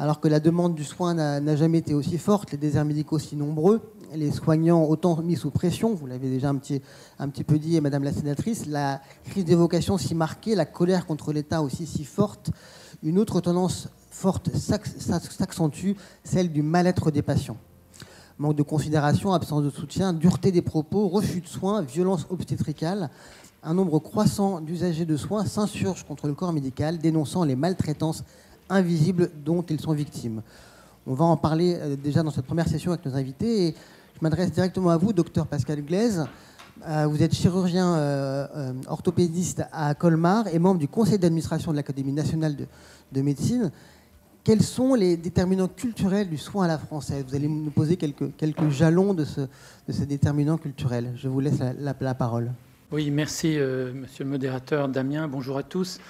Alors que la demande du soin n'a jamais été aussi forte, les déserts médicaux si nombreux, les soignants autant mis sous pression, vous l'avez déjà un petit peu dit, Madame la sénatrice, la crise des vocations si marquée, la colère contre l'État aussi si forte, une autre tendance forte s'accentue, celle du mal-être des patients. Manque de considération, absence de soutien, dureté des propos, refus de soins, violence obstétricale. Un nombre croissant d'usagers de soins s'insurgent contre le corps médical, dénonçant les maltraitances invisibles dont ils sont victimes. On va en parler déjà dans cette première session avec nos invités. Et je m'adresse directement à vous, docteur Pascal Glaise. Vous êtes chirurgien orthopédiste à Colmar et membre du conseil d'administration de l'Académie nationale de médecine. Quels sont les déterminants culturels du soin à la française? Vous allez nous poser quelques jalons de ces déterminants culturels. Je vous laisse la parole. Oui, merci, monsieur le modérateur Damien. Bonjour à tous.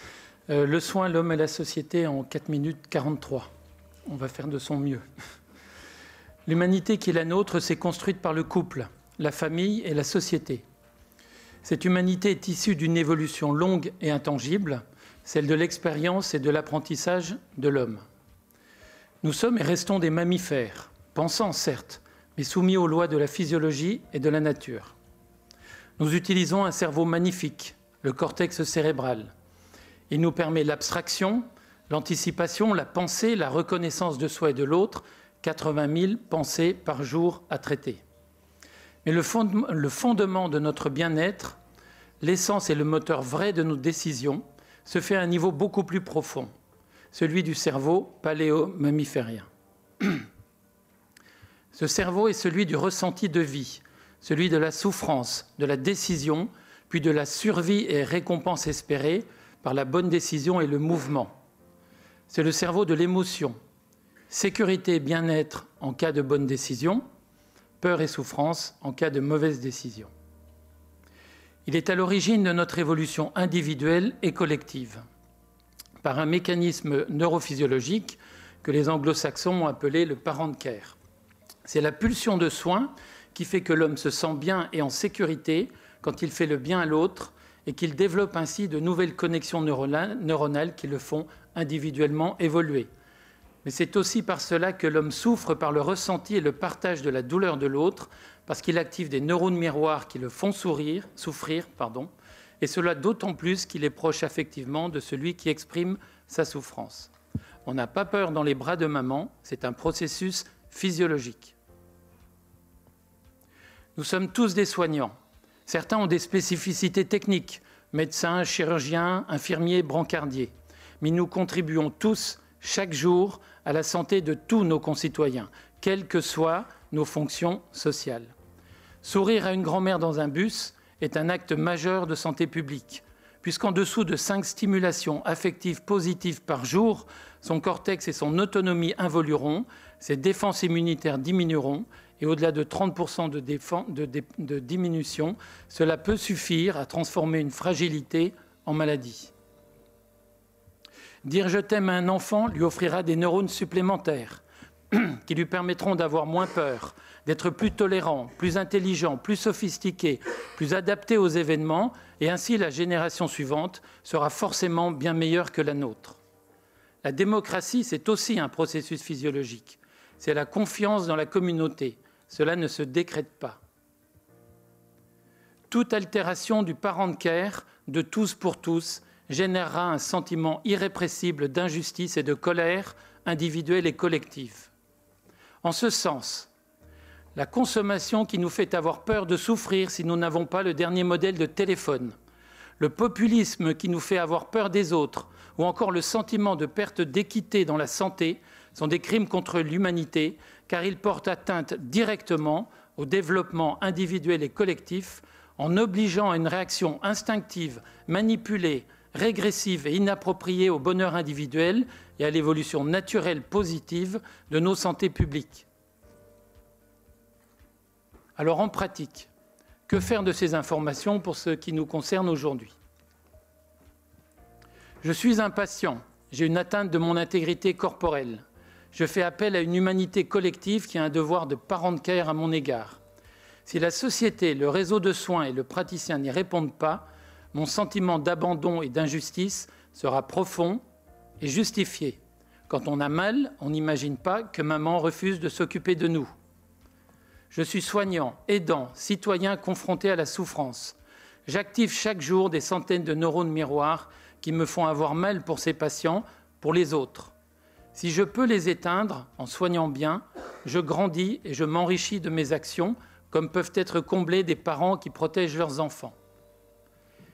Le soin, l'homme et la société en 4 minutes 43. On va faire de son mieux. L'humanité qui est la nôtre s'est construite par le couple, la famille et la société. Cette humanité est issue d'une évolution longue et intangible, celle de l'expérience et de l'apprentissage de l'homme. Nous sommes et restons des mammifères, pensants certes, mais soumis aux lois de la physiologie et de la nature. Nous utilisons un cerveau magnifique, le cortex cérébral. Il nous permet l'abstraction, l'anticipation, la pensée, la reconnaissance de soi et de l'autre, 80 000 pensées par jour à traiter. Mais le fondement de notre bien-être, l'essence et le moteur vrai de nos décisions, se fait à un niveau beaucoup plus profond, celui du cerveau paléo-mammiférien. Ce cerveau est celui du ressenti de vie, celui de la souffrance, de la décision, puis de la survie et récompense espérée par la bonne décision et le mouvement. C'est le cerveau de l'émotion, sécurité et bien-être en cas de bonne décision, peur et souffrance en cas de mauvaise décision. Il est à l'origine de notre évolution individuelle et collective, par un mécanisme neurophysiologique que les anglo-saxons ont appelé le parent care. C'est la pulsion de soin qui fait que l'homme se sent bien et en sécurité quand il fait le bien à l'autre et qu'il développe ainsi de nouvelles connexions neuronales qui le font individuellement évoluer. Mais c'est aussi par cela que l'homme souffre par le ressenti et le partage de la douleur de l'autre, parce qu'il active des neurones miroirs qui le font souffrir, et cela d'autant plus qu'il est proche affectivement de celui qui exprime sa souffrance. On n'a pas peur dans les bras de maman, c'est un processus physiologique. Nous sommes tous des soignants. Certains ont des spécificités techniques, médecins, chirurgiens, infirmiers, brancardiers. Mais nous contribuons tous, chaque jour, à la santé de tous nos concitoyens, quelles que soient nos fonctions sociales. Sourire à une grand-mère dans un bus est un acte majeur de santé publique, puisqu'en dessous de 5 stimulations affectives positives par jour, son cortex et son autonomie involueront, ses défenses immunitaires diminueront, et au-delà de 30% de diminution, cela peut suffire à transformer une fragilité en maladie. Dire « je t'aime » à un enfant lui offrira des neurones supplémentaires qui lui permettront d'avoir moins peur, d'être plus tolérant, plus intelligent, plus sophistiqué, plus adapté aux événements, et ainsi la génération suivante sera forcément bien meilleure que la nôtre. La démocratie, c'est aussi un processus physiologique. C'est la confiance dans la communauté. Cela ne se décrète pas. Toute altération du parent care, de tous pour tous, générera un sentiment irrépressible d'injustice et de colère individuelle et collective. En ce sens, la consommation qui nous fait avoir peur de souffrir si nous n'avons pas le dernier modèle de téléphone, le populisme qui nous fait avoir peur des autres, ou encore le sentiment de perte d'équité dans la santé sont des crimes contre l'humanité, car ils portent atteinte directement au développement individuel et collectif en obligeant à une réaction instinctive, manipulée, régressive et inappropriée au bonheur individuel et à l'évolution naturelle positive de nos santé publiques. Alors en pratique, que faire de ces informations pour ce qui nous concerne aujourd'hui? Je suis un patient, j'ai une atteinte de mon intégrité corporelle. Je fais appel à une humanité collective qui a un devoir de parent care à mon égard. Si la société, le réseau de soins et le praticien n'y répondent pas, mon sentiment d'abandon et d'injustice sera profond et justifié. Quand on a mal, on n'imagine pas que maman refuse de s'occuper de nous. Je suis soignant, aidant, citoyen confronté à la souffrance. J'active chaque jour des centaines de neurones miroirs qui me font avoir mal pour ces patients, pour les autres. Si je peux les éteindre en soignant bien, je grandis et je m'enrichis de mes actions, comme peuvent être comblés des parents qui protègent leurs enfants.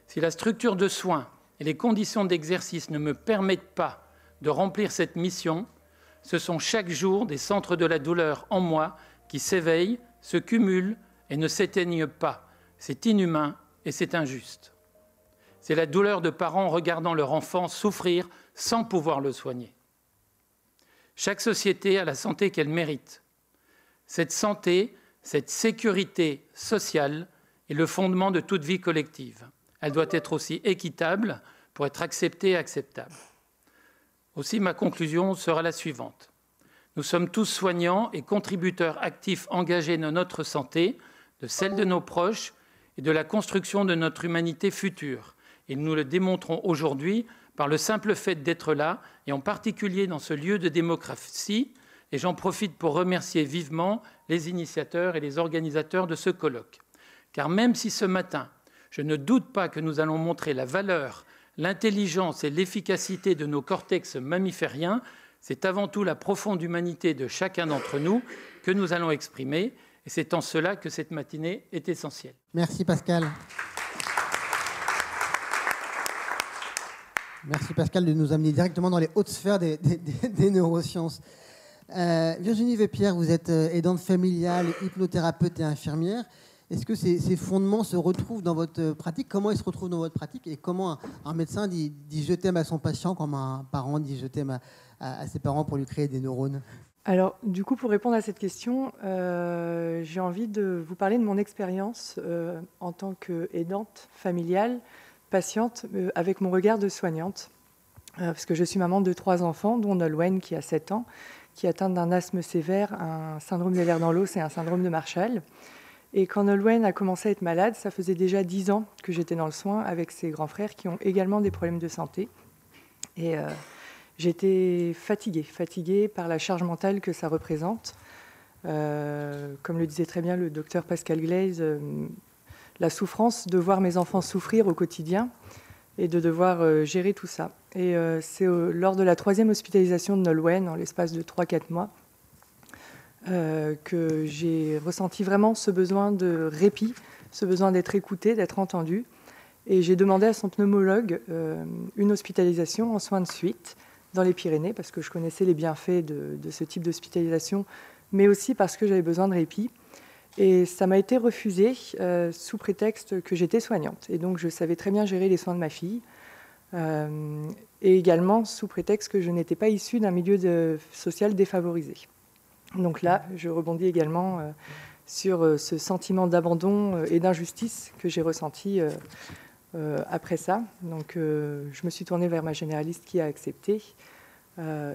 Si la structure de soins et les conditions d'exercice ne me permettent pas de remplir cette mission, ce sont chaque jour des centres de la douleur en moi qui s'éveillent, se cumulent et ne s'éteignent pas. C'est inhumain et c'est injuste. C'est la douleur de parents regardant leur enfant souffrir sans pouvoir le soigner. Chaque société a la santé qu'elle mérite. Cette santé, cette sécurité sociale est le fondement de toute vie collective. Elle doit être aussi équitable pour être acceptée et acceptable. Aussi, ma conclusion sera la suivante. Nous sommes tous soignants et contributeurs actifs engagés dans notre santé, de celle de nos proches et de la construction de notre humanité future. Et nous le démontrons aujourd'hui par le simple fait d'être là, et en particulier dans ce lieu de démocratie. Et j'en profite pour remercier vivement les initiateurs et les organisateurs de ce colloque. Car même si ce matin, je ne doute pas que nous allons montrer la valeur, l'intelligence et l'efficacité de nos cortex mammifériens, c'est avant tout la profonde humanité de chacun d'entre nous que nous allons exprimer. Et c'est en cela que cette matinée est essentielle. Merci Pascal. Merci Pascal de nous amener directement dans les hautes sphères des neurosciences. Virginie Vépierre, vous êtes aidante familiale, hypnothérapeute et infirmière. Est-ce que ces fondements se retrouvent dans votre pratique? Comment ils se retrouvent dans votre pratique? Et comment un médecin dit « je t'aime » à son patient, comme un parent dit « je t'aime » à ses parents pour lui créer des neurones? Alors, du coup, pour répondre à cette question, j'ai envie de vous parler de mon expérience en tant qu'aidante familiale, patiente, avec mon regard de soignante. Parce que je suis maman de 3 enfants, dont Nolwenn qui a 7 ans, qui est atteinte d'un asthme sévère, un syndrome des vers dans l'os et un syndrome de Marshall. Et quand Nolwenn a commencé à être malade, ça faisait déjà 10 ans que j'étais dans le soin avec ses grands frères qui ont également des problèmes de santé. Et j'étais fatiguée par la charge mentale que ça représente. Comme le disait très bien le docteur Pascal Glaise, la souffrance de voir mes enfants souffrir au quotidien et de devoir gérer tout ça. Et c'est lors de la 3e hospitalisation de Nolwenn, en l'espace de 3-4 mois, que j'ai ressenti vraiment ce besoin de répit, ce besoin d'être écoutée, d'être entendue. Et j'ai demandé à son pneumologue une hospitalisation en soins de suite dans les Pyrénées, parce que je connaissais les bienfaits de ce type d'hospitalisation, mais aussi parce que j'avais besoin de répit. Et ça m'a été refusé sous prétexte que j'étais soignante. Et donc je savais très bien gérer les soins de ma fille. Et également sous prétexte que je n'étais pas issue d'un milieu social défavorisé. Donc là, je rebondis également sur ce sentiment d'abandon et d'injustice que j'ai ressenti après ça. Donc je me suis tournée vers ma généraliste qui a accepté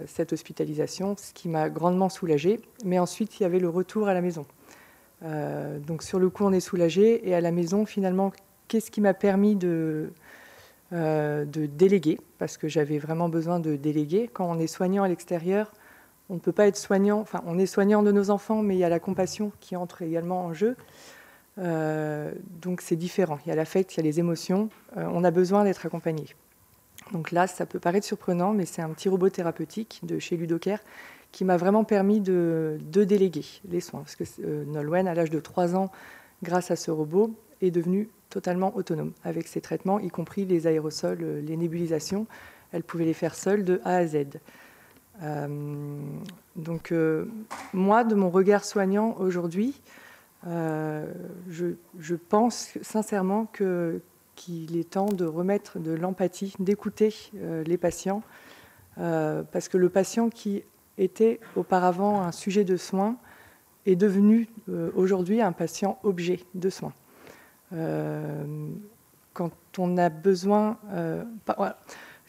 cette hospitalisation, ce qui m'a grandement soulagée. Mais ensuite, il y avait le retour à la maison. Donc sur le coup, on est soulagé. Et à la maison, finalement, qu'est-ce qui m'a permis de déléguer? Parce que j'avais vraiment besoin de déléguer. Quand on est soignant à l'extérieur, on ne peut pas être soignant. Enfin, on est soignant de nos enfants, mais il y a la compassion qui entre également en jeu. Donc c'est différent. Il y a l'affect, il y a les émotions. On a besoin d'être accompagné. Donc là, ça peut paraître surprenant, mais c'est un petit robot thérapeutique de chez Ludocare qui m'a vraiment permis de déléguer les soins. Parce que Nolwenn, à l'âge de 3 ans, grâce à ce robot, est devenue totalement autonome avec ses traitements, y compris les aérosols, les nébulisations. Elle pouvait les faire seule de A à Z. Donc moi, de mon regard soignant aujourd'hui, je pense sincèrement qu'il est temps de remettre de l'empathie, d'écouter les patients, parce que le patient qui était auparavant un sujet de soins est devenu aujourd'hui un patient objet de soins. Quand on a besoin... voilà.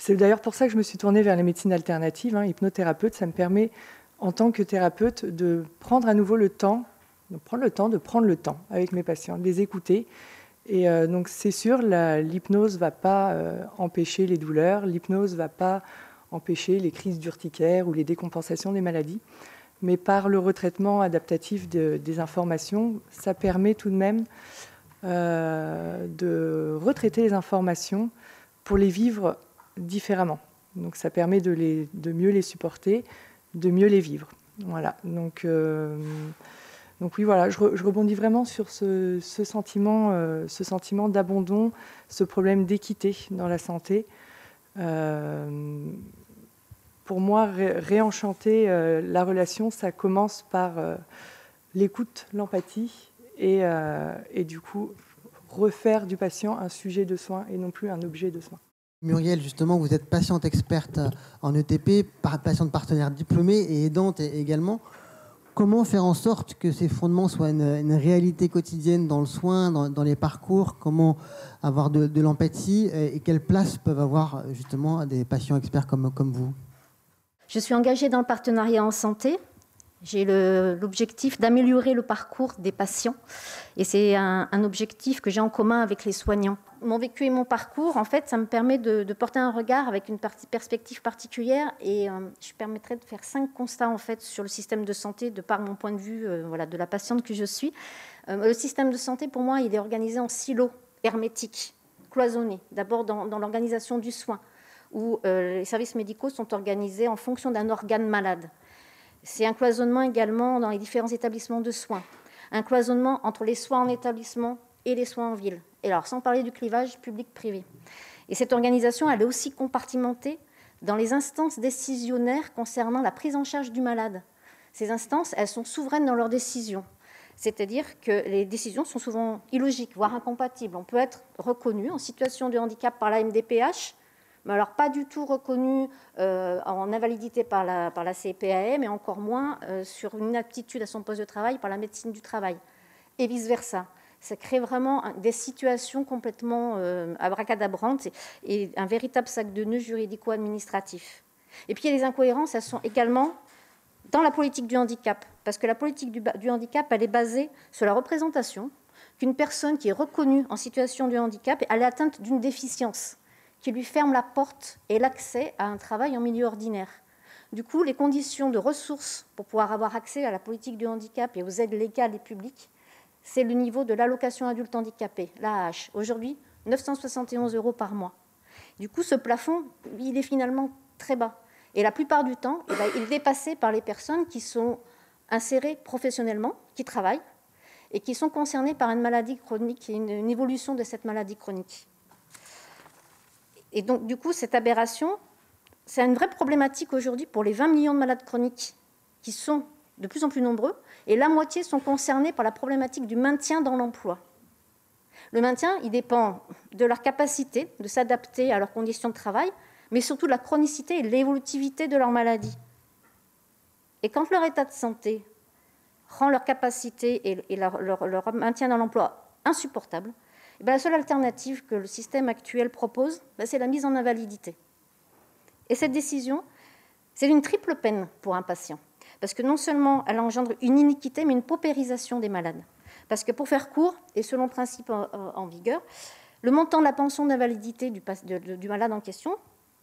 C'est d'ailleurs pour ça que je me suis tournée vers les médecines alternatives, hypnothérapeute. Ça me permet, en tant que thérapeute, de prendre à nouveau le temps, de prendre le temps avec mes patients, de les écouter. Et donc c'est sûr, l'hypnose ne va pas empêcher les douleurs, l'hypnose ne va pas empêcher les crises d'urticaire ou les décompensations des maladies. Mais par le retraitement adaptatif des informations, ça permet tout de même de retraiter les informations pour les vivre différemment. Donc ça permet de mieux les supporter, de mieux les vivre. Voilà. Donc oui, voilà, je rebondis vraiment sur ce sentiment d'abandon, ce problème d'équité dans la santé. Pour moi, réenchanter la relation, ça commence par l'écoute, l'empathie et du coup refaire du patient un sujet de soin et non plus un objet de soin. Muriel, justement, vous êtes patiente experte en ETP, patiente partenaire diplômée et aidante également. Comment faire en sorte que ces fondements soient une réalité quotidienne dans le soin, dans les parcours? Comment avoir de l'empathie et quelle place peuvent avoir justement des patients experts comme vous? Je suis engagée dans le partenariat en santé. J'ai l'objectif d'améliorer le parcours des patients et c'est un objectif que j'ai en commun avec les soignants. Mon vécu et mon parcours, en fait, ça me permet de porter un regard avec une perspective particulière et je permettrai de faire 5 constats en fait sur le système de santé de par mon point de vue voilà, de la patiente que je suis. Le système de santé, pour moi, il est organisé en silos hermétiques, cloisonnés. D'abord dans l'organisation du soin, où les services médicaux sont organisés en fonction d'un organe malade. C'est un cloisonnement également dans les différents établissements de soins, un cloisonnement entre les soins en établissement et les soins en ville. Et alors, sans parler du clivage public-privé. Et cette organisation, elle est aussi compartimentée dans les instances décisionnaires concernant la prise en charge du malade. Ces instances, elles sont souveraines dans leurs décisions. C'est-à-dire que les décisions sont souvent illogiques, voire incompatibles. On peut être reconnu en situation de handicap par la MDPH, mais alors pas du tout reconnu en invalidité par la CPAM, et encore moins sur une inaptitude à son poste de travail par la médecine du travail, et vice-versa. Ça crée vraiment des situations complètement abracadabrantes et un véritable sac de nœuds juridico-administratif. Et puis il y a les incohérences, elles sont également dans la politique du handicap, parce que la politique du handicap, elle est basée sur la représentation qu'une personne qui est reconnue en situation de handicap, elle est atteinte d'une déficience qui lui ferme la porte et l'accès à un travail en milieu ordinaire. Du coup, les conditions de ressources pour pouvoir avoir accès à la politique du handicap et aux aides légales et publiques, c'est le niveau de l'allocation adulte handicapé, l'AAH. Aujourd'hui, 971 € par mois. Du coup, ce plafond, il est finalement très bas. Et la plupart du temps, il est dépassé par les personnes qui sont insérées professionnellement, qui travaillent, et qui sont concernées par une maladie chronique et une évolution de cette maladie chronique. Et donc, du coup, cette aberration, c'est une vraie problématique aujourd'hui pour les 20 millions de malades chroniques qui sont de plus en plus nombreux, et la moitié sont concernés par la problématique du maintien dans l'emploi. Le maintien, il dépend de leur capacité de s'adapter à leurs conditions de travail, mais surtout de la chronicité et de l'évolutivité de leur maladie. Et quand leur état de santé rend leur capacité et leur maintien dans l'emploi insupportable, et bien la seule alternative que le système actuel propose, c'est la mise en invalidité. Et cette décision, c'est une triple peine pour un patient. Parce que non seulement elle engendre une iniquité, mais une paupérisation des malades. Parce que pour faire court, et selon le principe en vigueur, le montant de la pension d'invalidité du malade en question,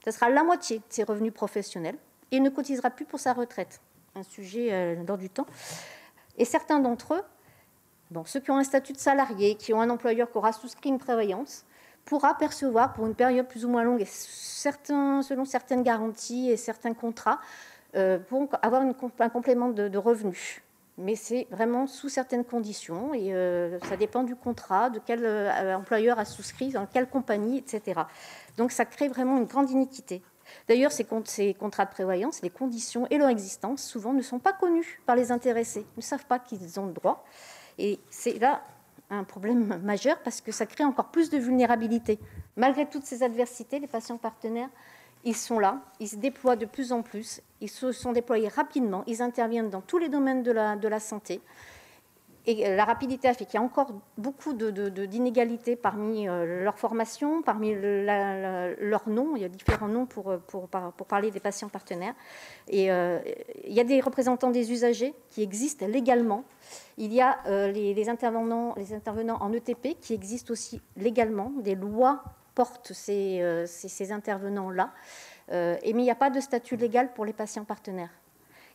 ce sera la moitié de ses revenus professionnels, et il ne cotisera plus pour sa retraite. Un sujet dans du temps. Et certains d'entre eux, ceux qui ont un statut de salarié, qui ont un employeur qui aura souscrit une prévoyance, pourra percevoir pour une période plus ou moins longue, et selon certaines garanties et certains contrats, pour avoir un complément de revenus. Mais c'est vraiment sous certaines conditions, et ça dépend du contrat, de quel employeur a souscrit, dans quelle compagnie, etc. Donc ça crée vraiment une grande iniquité. D'ailleurs, ces contrats de prévoyance, les conditions et leur existence, souvent, ne sont pas connus par les intéressés. Ils ne savent pas qu'ils ont le droit. Et c'est là un problème majeur parce que ça crée encore plus de vulnérabilité. Malgré toutes ces adversités, les patients partenaires, ils sont là, ils se déploient de plus en plus, ils se sont déployés rapidement, ils interviennent dans tous les domaines de la santé. Et la rapidité a fait qu'il y a encore beaucoup d'inégalités parmi leur formation, parmi leurs noms. Il y a différents noms pour parler des patients partenaires. Et il y a des représentants des usagers qui existent légalement. Il y a les intervenants en ETP qui existent aussi légalement. Des lois portent ces intervenants-là. mais il n'y a pas de statut légal pour les patients partenaires.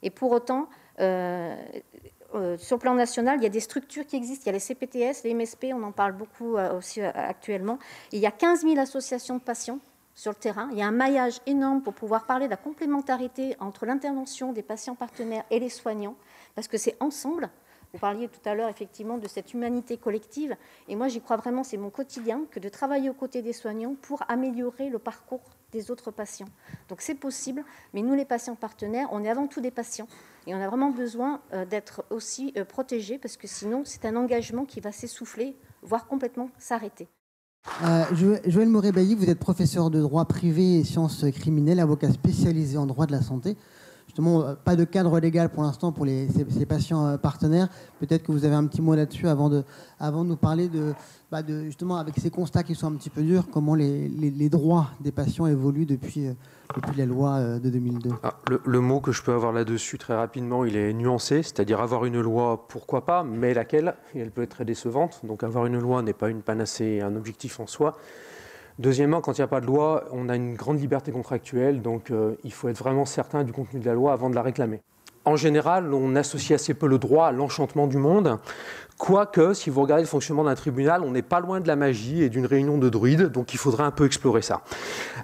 Et pour autant, sur le plan national, il y a des structures qui existent. Il y a les CPTS, les MSP, on en parle beaucoup aussi actuellement. Il y a 15 000 associations de patients sur le terrain. Il y a un maillage énorme pour pouvoir parler de la complémentarité entre l'intervention des patients partenaires et les soignants, parce que c'est ensemble. Vous parliez tout à l'heure effectivement de cette humanité collective, et moi j'y crois vraiment, c'est mon quotidien, que de travailler aux côtés des soignants pour améliorer le parcours des autres patients. Donc c'est possible, mais nous les patients partenaires, on est avant tout des patients, et on a vraiment besoin d'être aussi protégés, parce que sinon c'est un engagement qui va s'essouffler, voire complètement s'arrêter. Joël Moret-Bailly, vous êtes professeur de droit privé et sciences criminelles, avocat spécialisé en droit de la santé. Justement, pas de cadre légal pour l'instant pour ces patients partenaires. Peut-être que vous avez un petit mot là-dessus avant de nous parler de justement, avec ces constats qui sont un petit peu durs, comment les droits des patients évoluent depuis la loi de 2002. Le mot que je peux avoir là-dessus très rapidement, il est nuancé, c'est-à-dire avoir une loi, pourquoi pas, mais laquelle, et elle peut être très décevante. Donc avoir une loi n'est pas une panacée, un objectif en soi. Deuxièmement, quand il n'y a pas de loi, on a une grande liberté contractuelle, donc il faut être vraiment certain du contenu de la loi avant de la réclamer. En général, on associe assez peu le droit à l'enchantement du monde, quoique, si vous regardez le fonctionnement d'un tribunal, on n'est pas loin de la magie et d'une réunion de druides, donc il faudrait un peu explorer ça.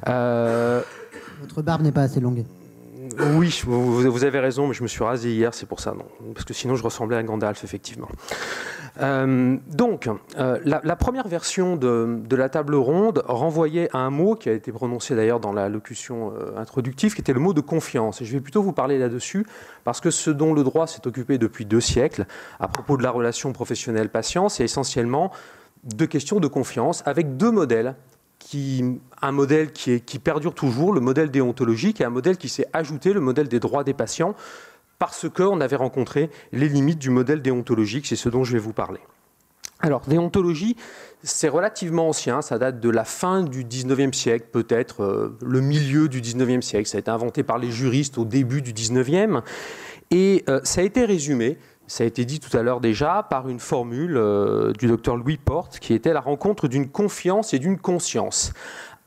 Votre barbe n'est pas assez longue. Oui, vous avez raison, mais je me suis rasé hier, c'est pour ça, non. Parce que sinon je ressemblais à Gandalf, effectivement. La première version de la table ronde renvoyait à un mot qui a été prononcé d'ailleurs dans la locution introductive, qui était le mot de confiance. Et je vais plutôt vous parler là-dessus, parce que ce dont le droit s'est occupé depuis 2 siècles, à propos de la relation professionnelle-patient, c'est essentiellement 2 questions de confiance, avec 2 modèles. Un modèle qui perdure toujours, le modèle déontologique, et un modèle qui s'est ajouté, le modèle des droits des patients, parce qu'on avait rencontré les limites du modèle déontologique, c'est ce dont je vais vous parler. Alors, déontologie, c'est relativement ancien, ça date de la fin du 19e siècle, peut-être le milieu du 19e siècle, ça a été inventé par les juristes au début du 19e, et ça a été résumé, ça a été dit tout à l'heure déjà, par une formule du docteur Louis Porte, qui était la rencontre d'une confiance et d'une conscience.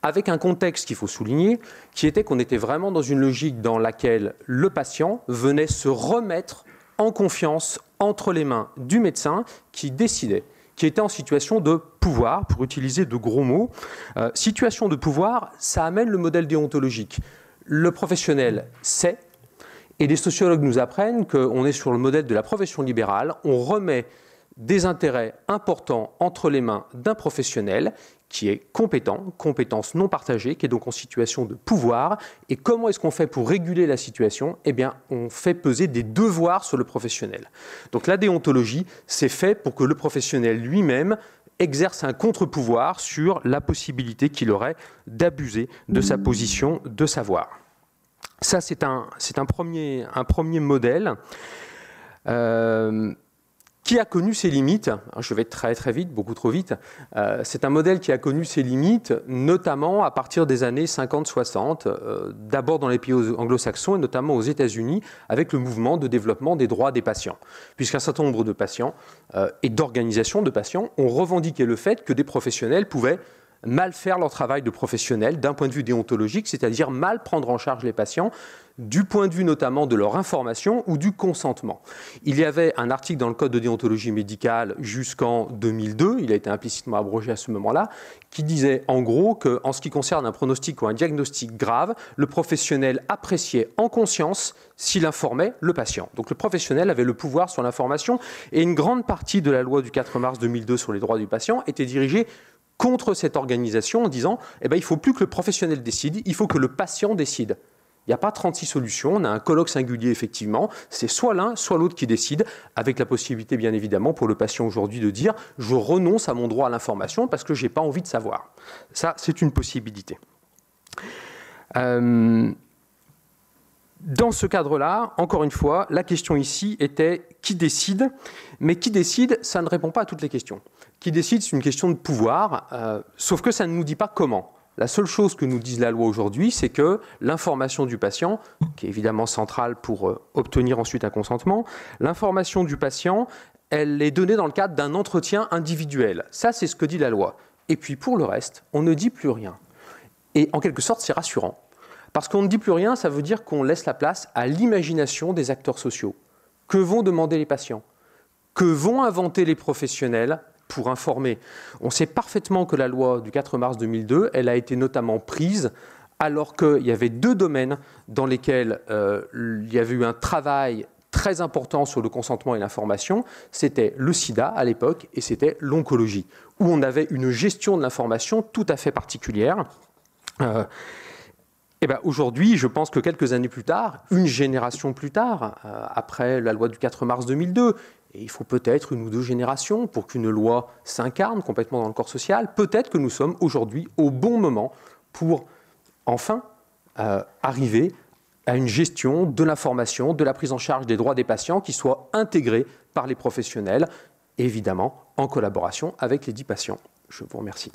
Avec un contexte qu'il faut souligner, qui était qu'on était vraiment dans une logique dans laquelle le patient venait se remettre en confiance entre les mains du médecin qui décidait, qui était en situation de pouvoir, pour utiliser de gros mots. Situation de pouvoir, ça amène le modèle déontologique. Le professionnel sait, et les sociologues nous apprennent qu'on est sur le modèle de la profession libérale, on remet des intérêts importants entre les mains d'un professionnel qui est compétent, compétence non partagée, qui est donc en situation de pouvoir. Et comment est-ce qu'on fait pour réguler la situation ? Eh bien, on fait peser des devoirs sur le professionnel. Donc la déontologie, c'est fait pour que le professionnel lui-même exerce un contre-pouvoir sur la possibilité qu'il aurait d'abuser de sa position de savoir. Ça, c'est un premier modèle qui a connu ses limites. Je vais très très vite, beaucoup trop vite. C'est un modèle qui a connu ses limites, notamment à partir des années 50-60, d'abord dans les pays anglo-saxons et notamment aux États-Unis, avec le mouvement de développement des droits des patients. Puisqu'un certain nombre de patients et d'organisations de patients ont revendiqué le fait que des professionnels pouvaient mal faire leur travail de professionnel d'un point de vue déontologique, c'est-à-dire mal prendre en charge les patients, du point de vue notamment de leur information ou du consentement. Il y avait un article dans le Code de déontologie médicale jusqu'en 2002, il a été implicitement abrogé à ce moment-là, qui disait en gros qu'en ce qui concerne un pronostic ou un diagnostic grave, le professionnel appréciait en conscience s'il informait le patient. Donc le professionnel avait le pouvoir sur l'information et une grande partie de la loi du 4 mars 2002 sur les droits du patient était dirigée contre cette organisation en disant il ne faut plus que le professionnel décide, il faut que le patient décide. Il n'y a pas 36 solutions, on a un colloque singulier effectivement, c'est soit l'un, soit l'autre qui décide, avec la possibilité bien évidemment pour le patient aujourd'hui de dire « je renonce à mon droit à l'information parce que je n'ai pas envie de savoir ». Ça, c'est une possibilité. Dans ce cadre-là, encore une fois, la question ici était qui décide, mais qui décide, ça ne répond pas à toutes les questions. Qui décide, c'est une question de pouvoir, sauf que ça ne nous dit pas comment. La seule chose que nous dit la loi aujourd'hui, c'est que l'information du patient, qui est évidemment centrale pour obtenir ensuite un consentement, l'information du patient, elle est donnée dans le cadre d'un entretien individuel. Ça, c'est ce que dit la loi. Et puis pour le reste, on ne dit plus rien. Et en quelque sorte, c'est rassurant. Parce qu'on ne dit plus rien, ça veut dire qu'on laisse la place à l'imagination des acteurs sociaux. Que vont demander les patients? Que vont inventer les professionnels pour informer? On sait parfaitement que la loi du 4 mars 2002, elle a été notamment prise alors qu'il y avait 2 domaines dans lesquels il y avait eu un travail très important sur le consentement et l'information. C'était le sida à l'époque et c'était l'oncologie, où on avait une gestion de l'information tout à fait particulière. Et ben aujourd'hui, je pense que quelques années plus tard, une génération plus tard, après la loi du 4 mars 2002, et il faut peut-être 1 ou 2 générations pour qu'une loi s'incarne complètement dans le corps social, peut-être que nous sommes aujourd'hui au bon moment pour enfin arriver à une gestion de l'information, de la prise en charge des droits des patients qui soit intégrée par les professionnels, évidemment en collaboration avec les 10 patients. Je vous remercie.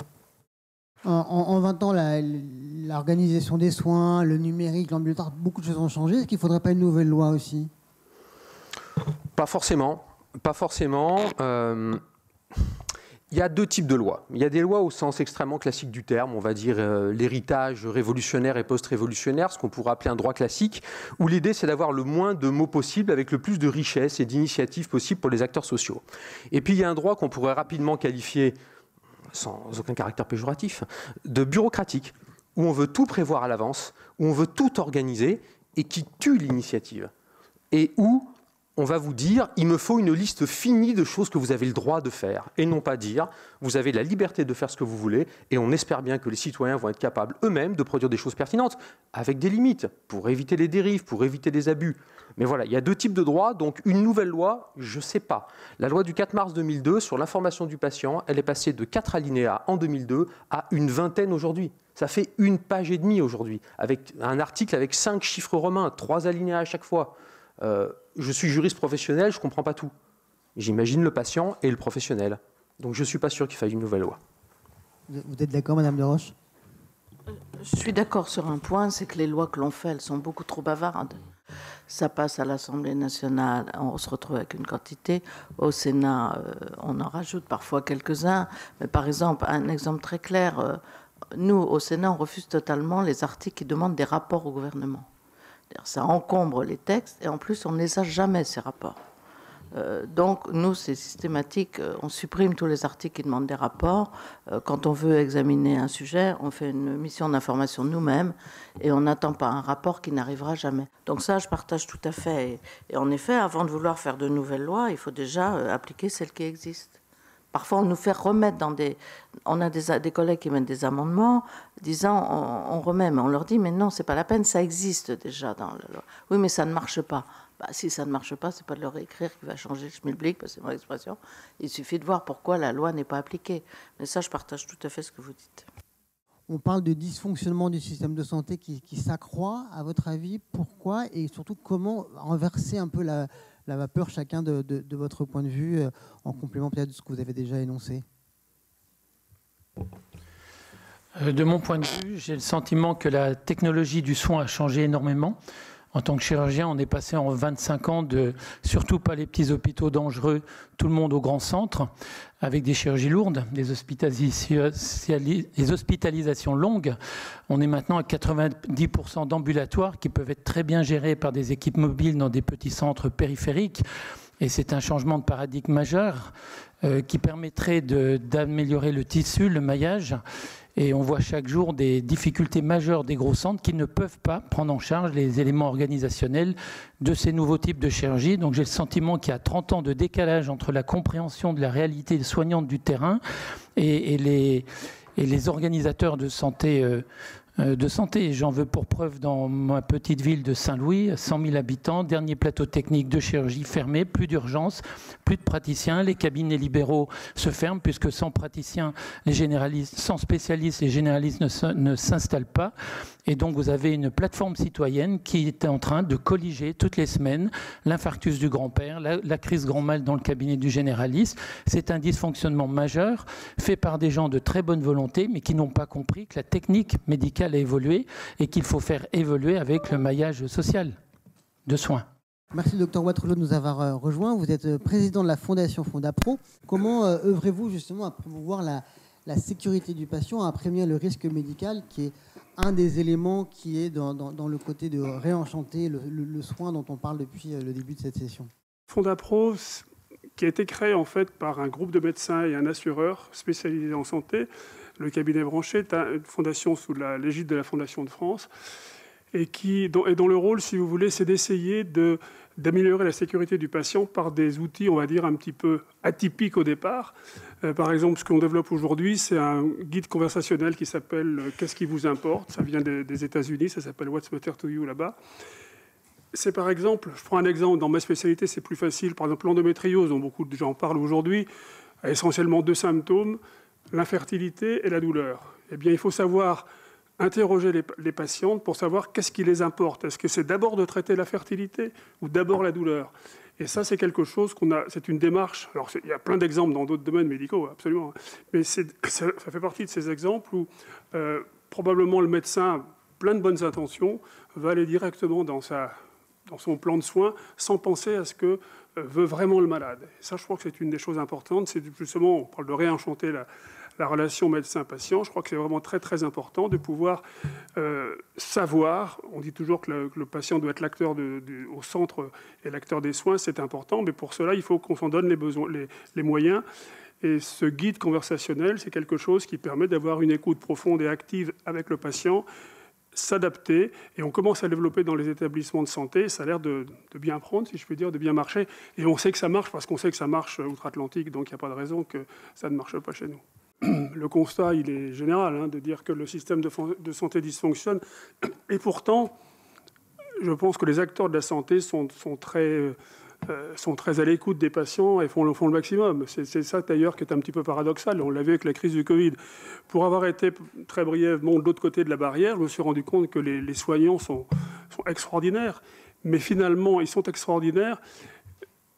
En 20 ans, l'organisation des soins, le numérique, l'ambulatoire, beaucoup de choses ont changé. Est-ce qu'il ne faudrait pas une nouvelle loi aussi? Pas forcément. Pas forcément. Il y a 2 types de lois. Il y a des lois au sens extrêmement classique du terme, on va dire l'héritage révolutionnaire et post-révolutionnaire, ce qu'on pourrait appeler un droit classique, où l'idée c'est d'avoir le moins de mots possible avec le plus de richesse et d'initiatives possibles pour les acteurs sociaux. Et puis il y a un droit qu'on pourrait rapidement qualifier, sans aucun caractère péjoratif, de bureaucratique, où on veut tout prévoir à l'avance, où on veut tout organiser et qui tue l'initiative. Et où on va vous dire, il me faut une liste finie de choses que vous avez le droit de faire, et non pas dire, vous avez la liberté de faire ce que vous voulez, et on espère bien que les citoyens vont être capables eux-mêmes de produire des choses pertinentes, avec des limites, pour éviter les dérives, pour éviter les abus. Mais voilà, il y a 2 types de droits, donc une nouvelle loi, je ne sais pas. La loi du 4 mars 2002 sur l'information du patient, elle est passée de 4 alinéas en 2002 à une vingtaine aujourd'hui. Ça fait 1 page et demie aujourd'hui, avec un article avec 5 chiffres romains, 3 alinéas à chaque fois. Je suis juriste professionnel, je ne comprends pas tout. J'imagine le patient et le professionnel. Donc je ne suis pas sûr qu'il faille une nouvelle loi. Vous êtes d'accord, Madame Desroches? Je suis d'accord sur un point, c'est que les lois que l'on fait, elles sont beaucoup trop bavardes. Ça passe à l'Assemblée nationale, on se retrouve avec une quantité. Au Sénat, on en rajoute parfois quelques-uns. Mais par exemple, un exemple très clair, nous, au Sénat, on refuse totalement les articles qui demandent des rapports au gouvernement. Ça encombre les textes et en plus, on ne les a jamais, ces rapports. Donc, nous, c'est systématique. On supprime tous les articles qui demandent des rapports. Quand on veut examiner un sujet, on fait une mission d'information nous-mêmes et on n'attend pas un rapport qui n'arrivera jamais. Donc ça, je partage tout à fait. Et en effet, avant de vouloir faire de nouvelles lois, il faut déjà appliquer celles qui existent. Parfois, on nous fait remettre dans des... On a des collègues qui mettent des amendements disant on remet, mais on leur dit mais non, c'est pas la peine, ça existe déjà dans la loi. Oui, mais ça ne marche pas. Bah, si ça ne marche pas, c'est pas de leur écrire qui va changer le schmilblick, parce que c'est mon expression. Il suffit de voir pourquoi la loi n'est pas appliquée. Mais ça, je partage tout à fait ce que vous dites. On parle de dysfonctionnement du système de santé qui s'accroît. À votre avis, pourquoi et surtout comment renverser un peu la vapeur, chacun de votre point de vue, en complément peut-être de ce que vous avez déjà énoncé? De mon point de vue, j'ai le sentiment que la technologie du soin a changé énormément. En tant que chirurgien, on est passé en 25 ans de surtout pas les petits hôpitaux dangereux, tout le monde au grand centre, avec des chirurgies lourdes, des hospitalisations longues. On est maintenant à 90% d'ambulatoires qui peuvent être très bien gérés par des équipes mobiles dans des petits centres périphériques. Et c'est un changement de paradigme majeur qui permettrait d'améliorer le tissu, le maillage. Et on voit chaque jour des difficultés majeures des gros centres qui ne peuvent pas prendre en charge les éléments organisationnels de ces nouveaux types de chirurgie. Donc j'ai le sentiment qu'il y a 30 ans de décalage entre la compréhension de la réalité soignante du terrain et les organisateurs de santé. J'en veux pour preuve dans ma petite ville de Saint-Louis, 100 000 habitants, dernier plateau technique de chirurgie fermé, plus d'urgence, plus de praticiens, les cabinets libéraux se ferment puisque sans praticiens, les généralistes, sans spécialistes, les généralistes ne s'installent pas. Et donc vous avez une plateforme citoyenne qui est en train de colliger toutes les semaines l'infarctus du grand-père, la crise grand mal dans le cabinet du généraliste. C'est un dysfonctionnement majeur fait par des gens de très bonne volonté mais qui n'ont pas compris que la technique médicale a évolué et qu'il faut faire évoluer avec le maillage social de soins. Merci Dr Waterloo de nous avoir rejoints. Vous êtes président de la fondation Fondapro. Comment œuvrez-vous justement à promouvoir la sécurité du patient à prévenir le risque médical, qui est un des éléments qui est dans le côté de réenchanter le soin dont on parle depuis le début de cette session. Fondapro, qui a été créé en fait par un groupe de médecins et un assureur spécialisé en santé. Le cabinet branché est une fondation sous l'égide de la Fondation de France et dont le rôle, si vous voulez, c'est d'essayer d'améliorer la sécurité du patient par des outils, on va dire, un petit peu atypiques au départ. Par exemple, ce qu'on développe aujourd'hui, c'est un guide conversationnel qui s'appelle « Qu'est-ce qui vous importe ?» Ça vient des États-Unis, ça s'appelle « What's Matter to You » là-bas. C'est par exemple, je prends un exemple, dans ma spécialité, c'est plus facile. Par exemple, l'endométriose, dont beaucoup de gens parlent aujourd'hui, a essentiellement 2 symptômes, l'infertilité et la douleur. Eh bien, il faut savoir interroger les patientes pour savoir qu'est-ce qui les importe. Est-ce que c'est d'abord de traiter la fertilité ou d'abord la douleur? Et ça, c'est quelque chose c'est une démarche. Alors, il y a plein d'exemples dans d'autres domaines médicaux, absolument. Mais ça fait partie de ces exemples où probablement le médecin, plein de bonnes intentions, va aller directement dans son plan de soins sans penser à ce que veut vraiment le malade. Et ça, je crois que c'est une des choses importantes. C'est justement, on parle de réenchanter la relation médecin-patient. Je crois que c'est vraiment très, très important de pouvoir savoir. On dit toujours que le patient doit être l'acteur au centre et l'acteur des soins. C'est important, mais pour cela, il faut qu'on s'en donne les moyens. Et ce guide conversationnel, c'est quelque chose qui permet d'avoir une écoute profonde et active avec le patient, s'adapter, et on commence à développer dans les établissements de santé. Ça a l'air de bien prendre, si je puis dire, de bien marcher, et on sait que ça marche parce qu'on sait que ça marche outre-Atlantique, donc il n'y a pas de raison que ça ne marche pas chez nous. Le constat, il est général, de dire que le système de santé dysfonctionne, et pourtant, je pense que les acteurs de la santé sont très à l'écoute des patients et font le maximum. C'est ça d'ailleurs qui est un petit peu paradoxal. On l'a vu avec la crise du Covid. Pour avoir été très brièvement de l'autre côté de la barrière, je me suis rendu compte que les soignants sont extraordinaires. Mais finalement, ils sont extraordinaires.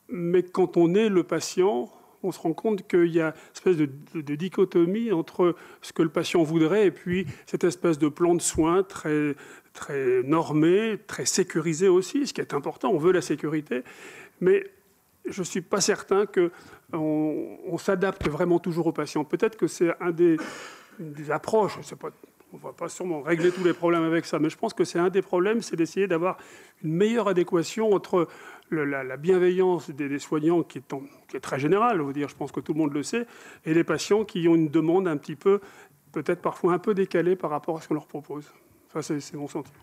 Mais quand on est le patient, on se rend compte qu'il y a une espèce de dichotomie entre ce que le patient voudrait et puis cette espèce de plan de soins très, très normé, très sécurisé aussi, ce qui est important. On veut la sécurité. Mais je ne suis pas certain qu'on s'adapte vraiment toujours aux patients. Peut-être que c'est des approches. On ne va pas sûrement régler tous les problèmes avec ça, mais je pense que c'est un des problèmes, c'est d'essayer d'avoir une meilleure adéquation entre la bienveillance des soignants, qui est très générale, je pense que tout le monde le sait, et les patients qui ont une demande un petit peu, peut-être parfois un peu décalée par rapport à ce qu'on leur propose. Ça, c'est mon sentiment.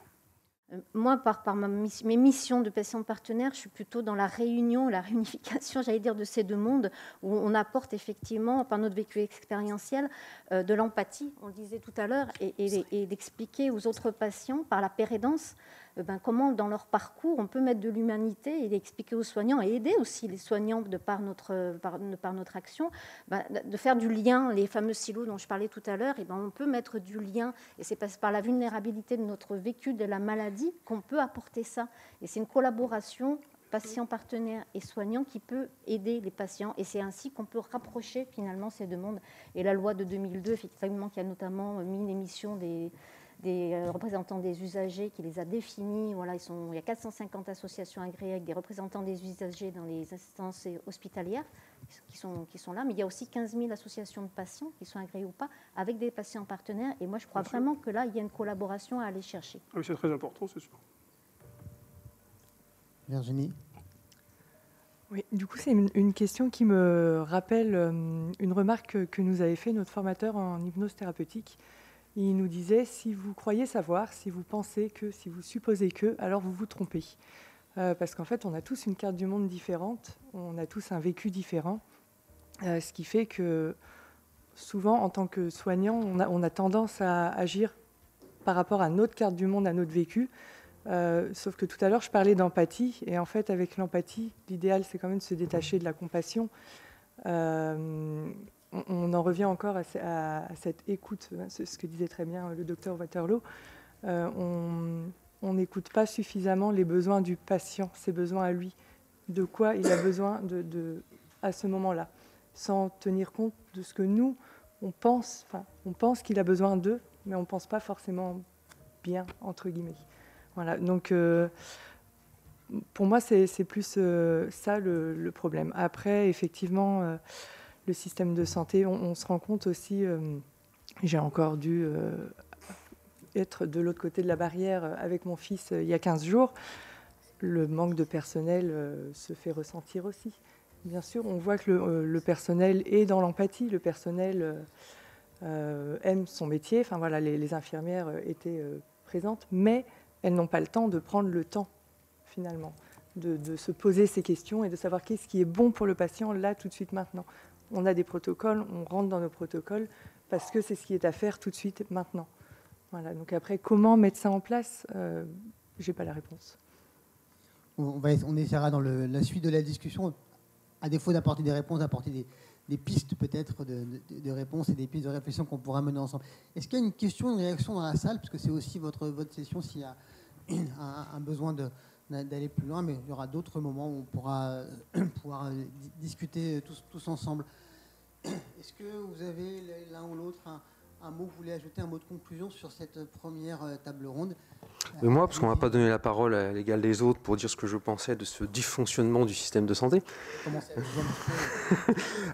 Moi, par mes missions de patient partenaire, je suis plutôt dans la réunification, j'allais dire, de ces deux mondes, où on apporte effectivement, par notre vécu expérientiel, de l'empathie, on le disait tout à l'heure, et d'expliquer aux autres patients, par la pérédance, comment dans leur parcours on peut mettre de l'humanité et d'expliquer aux soignants et aider aussi les soignants par notre action, de faire du lien, les fameux silos dont je parlais tout à l'heure, on peut mettre du lien, et c'est par la vulnérabilité de notre vécu de la maladie qu'on peut apporter ça. Et c'est une collaboration patient, partenaire et soignant qui peut aider les patients, et c'est ainsi qu'on peut rapprocher finalement ces deux mondes. Et la loi de 2002, effectivement, qui a notamment mis l'émission des représentants des usagers, qui les a définis. Voilà, il y a 450 associations agréées avec des représentants des usagers dans les instances hospitalières qui sont là, mais il y a aussi 15 000 associations de patients qui sont agréées ou pas, avec des patients partenaires. Et moi, je crois vraiment que là, il y a une collaboration à aller chercher. Ah oui, c'est très important, c'est sûr. Virginie ? Oui, du coup, c'est une question qui me rappelle une remarque que nous avait fait notre formateur en hypnose thérapeutique. Il nous disait, si vous croyez savoir, si vous pensez que, si vous supposez que, alors vous vous trompez. Parce qu'en fait, on a tous une carte du monde différente, on a tous un vécu différent, ce qui fait que souvent, en tant que soignant, on a tendance à agir par rapport à notre carte du monde, à notre vécu. Sauf que tout à l'heure, je parlais d'empathie, et en fait, avec l'empathie, l'idéal, c'est quand même de se détacher de la compassion. On en revient encore à cette écoute, ce que disait très bien le docteur Waterloo. On n'écoute pas suffisamment les besoins du patient, ses besoins à lui, de quoi il a besoin à ce moment-là, sans tenir compte de ce que nous, on pense qu'il a besoin d'eux, mais on ne pense pas forcément bien, entre guillemets. Voilà, donc pour moi, c'est plus ça le problème. Après, effectivement, le système de santé. On se rend compte aussi, j'ai encore dû être de l'autre côté de la barrière avec mon fils il y a 15 jours, le manque de personnel se fait ressentir aussi. Bien sûr, on voit que le personnel est dans l'empathie, le personnel aime son métier. Enfin voilà, les infirmières étaient présentes, mais elles n'ont pas le temps de prendre le temps, finalement, de se poser ces questions et de savoir qu'est-ce qui est bon pour le patient, là, tout de suite, maintenant. On a des protocoles, on rentre dans nos protocoles, parce que c'est ce qui est à faire tout de suite, maintenant. Voilà, donc après, comment mettre ça en place j'ai pas la réponse. On essaiera dans la suite de la discussion, à défaut d'apporter des réponses, d'apporter des pistes peut-être de réponses et des pistes de réflexion qu'on pourra mener ensemble. Est-ce qu'il y a une question, une réaction dans la salle, parce que c'est aussi votre session, s'il y a un besoin d'aller plus loin, mais il y aura d'autres moments où on pourra pouvoir discuter tous ensemble. Est-ce que vous avez l'un ou l'autre un mot, vous voulez ajouter un mot de conclusion sur cette première table ronde? Mais moi, parce qu'on ne m'a pas donné la parole à l'égal des autres pour dire ce que je pensais de ce dysfonctionnement du système de santé.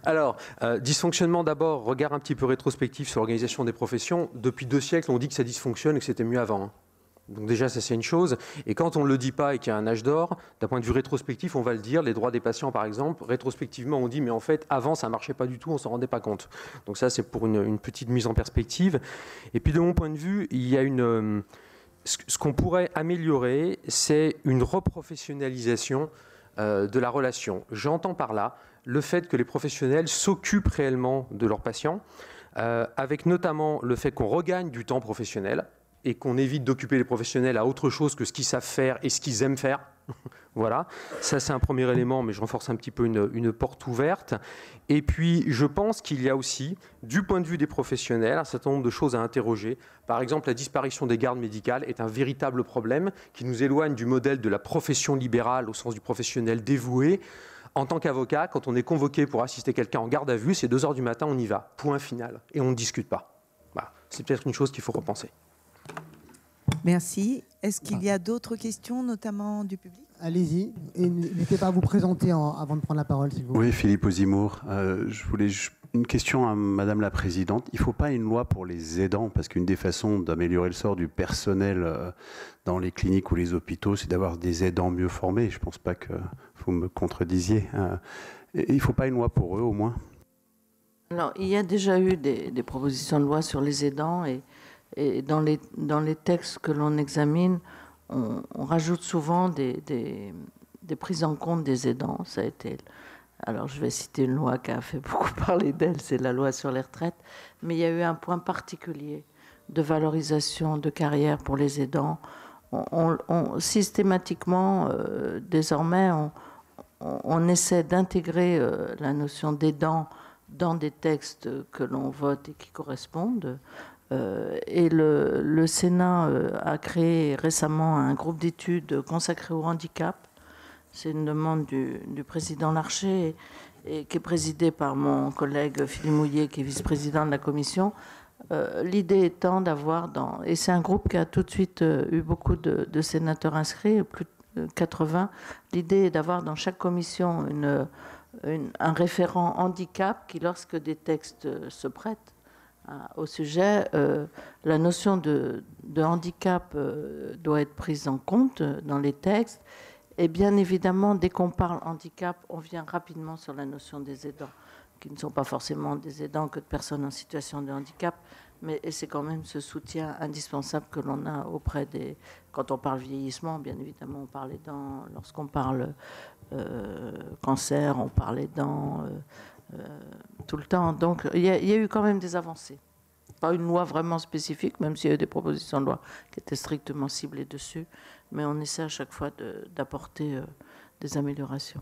Alors, dysfonctionnement d'abord, regard un petit peu rétrospectif sur l'organisation des professions. Depuis 2 siècles, on dit que ça dysfonctionne et que c'était mieux avant. Donc déjà, ça c'est une chose. Et quand on ne le dit pas et qu'il y a un âge d'or, d'un point de vue rétrospectif, on va le dire, les droits des patients par exemple, rétrospectivement on dit mais en fait avant ça ne marchait pas du tout, on ne s'en rendait pas compte. Donc ça c'est pour une petite mise en perspective. Et puis de mon point de vue, il y a ce qu'on pourrait améliorer, c'est une reprofessionnalisation de la relation. J'entends par là le fait que les professionnels s'occupent réellement de leurs patients, avec notamment le fait qu'on regagne du temps professionnel, et qu'on évite d'occuper les professionnels à autre chose que ce qu'ils savent faire et ce qu'ils aiment faire. Voilà, ça c'est un premier élément, mais je renforce un petit peu une porte ouverte. Et puis, je pense qu'il y a aussi, du point de vue des professionnels, un certain nombre de choses à interroger. Par exemple, la disparition des gardes médicales est un véritable problème qui nous éloigne du modèle de la profession libérale au sens du professionnel dévoué. En tant qu'avocat, quand on est convoqué pour assister quelqu'un en garde à vue, c'est 2h du matin, on y va, point final, et on ne discute pas. Voilà. C'est peut-être une chose qu'il faut repenser. Merci. Est-ce qu'il y a d'autres questions, notamment du public? Allez-y. Et n'hésitez pas à vous présenter avant de prendre la parole, s'il vous plaît. Oui, Philippe Ozimour. Je voulais une question à Madame la Présidente. Il ne faut pas une loi pour les aidants, parce qu'une des façons d'améliorer le sort du personnel dans les cliniques ou les hôpitaux, c'est d'avoir des aidants mieux formés. Je ne pense pas que vous me contredisiez. Il ne faut pas une loi pour eux, au moins? Alors, il y a déjà eu des propositions de loi sur les aidants et dans les textes que l'on examine, on rajoute souvent des prises en compte des aidants. Ça a été, alors je vais citer une loi qui a fait beaucoup parler d'elle, c'est la loi sur les retraites, mais il y a eu un point particulier de valorisation de carrière pour les aidants. Systématiquement, désormais, on essaie d'intégrer la notion d'aidant dans des textes que l'on vote et qui correspondent. Et le Sénat a créé récemment un groupe d'études consacré au handicap. C'est une demande du président Larcher et qui est présidé par mon collègue Philippe Mouillet, qui est vice-président de la commission. L'idée étant d'avoir et c'est un groupe qui a tout de suite eu beaucoup de sénateurs inscrits, plus de 80. L'idée est d'avoir dans chaque commission un référent handicap qui, lorsque des textes se prêtent au sujet, la notion de handicap doit être prise en compte dans les textes. Et bien évidemment, dès qu'on parle handicap, on vient rapidement sur la notion des aidants, qui ne sont pas forcément des aidants que de personnes en situation de handicap, mais c'est quand même ce soutien indispensable que l'on a auprès des... Quand on parle vieillissement, bien évidemment, on parle aidants. Lorsqu'on parle cancer, on parle aidants. Tout le temps. Donc, il y a eu quand même des avancées. Pas une loi vraiment spécifique, même s'il y a eu des propositions de loi qui étaient strictement ciblées dessus, mais on essaie à chaque fois d'apporter des améliorations.